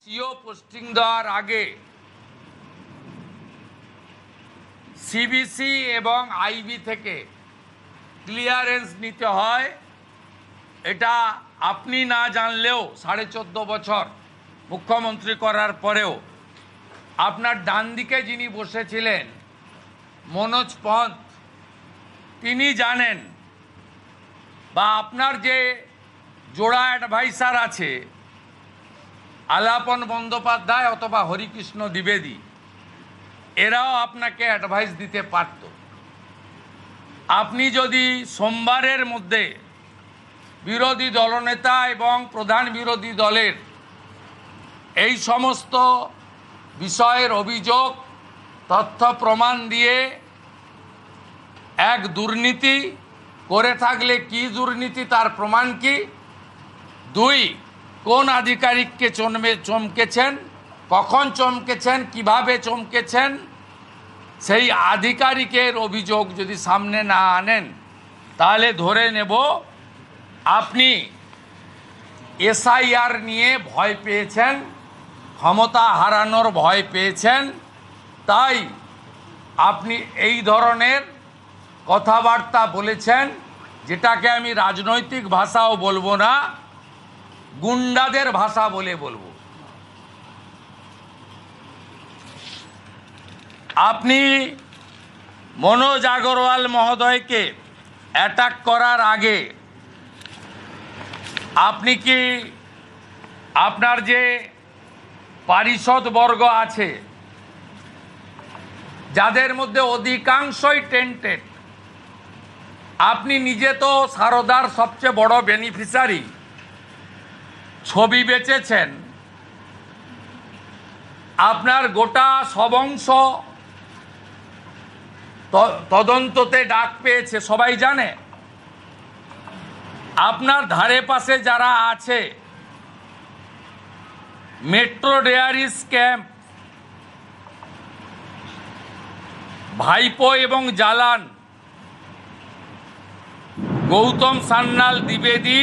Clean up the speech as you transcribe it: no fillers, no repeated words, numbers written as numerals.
CO posting দেওয়ার আগে CBC এবং আইবি থেকে ক্লিয়ারেন্স নিতে হয়। এটা আপনি না জানলেও 14.5 বছর মুখ্যমন্ত্রী করার পরেও আপনার ডান দিকে যিনি বসেছিলেন মনোজ পন্থ, তিনি জানেন, বা আপনার যে জোড়া অ্যাডভাইসার আছে আলাপন বন্দ্যোপাধ্যায় অথবা হরিকৃষ্ণ দ্বিবেদী, এরাও আপনাকে অ্যাডভাইস দিতে পারত। আপনি যদি সোমবারের মধ্যে বিরোধী দলনেতা এবং প্রধান বিরোধী দলের এই সমস্ত বিষয়ের অভিযোগ তথ্য প্রমাণ দিয়ে এক দুর্নীতি করে থাকলে কি দুর্নীতি তার প্রমাণ কি, 2 কোন আধিকারিককে চমকেছেন, কখন চমকেছেন, কিভাবে চমকেছেন, সেই আধিকারিকের অভিযোগ যদি সামনে না আনেন তাহলে ধরে নেব আপনি এসআইআর নিয়ে ভয় পেয়েছেন, ক্ষমতা হারানোর ভয় পেয়েছেন, তাই আপনি এই ধরনের কথাবার্তা বলেছেন, যেটাকে আমি রাজনৈতিক ভাষাও বলবো না, গুন্ডাদের ভাষা বলে বলবো। আপনি মনোজ আগরওয়াল মহোদয়কে অ্যাটাক করার আগে আপনি কি আপনার যে পারিষদবর্গ আছে, যাদের মধ্যে অধিকাংশই টেন্টেড, আপনি নিজে তো সারদার সবচেয়ে বড় বেনিফিশিয়ারি, ছবি বেচেছেন, আপনার গোটা সবংশ তদন্ততে ডাক পেয়েছে, সবাই জানে। আপনার ধারে পাশে যারা আছে, মেট্রো ডেয়ারি স্ক্যাম, ভাইপো এবং জালান, গৌতম সান্যাল দ্বিবেদী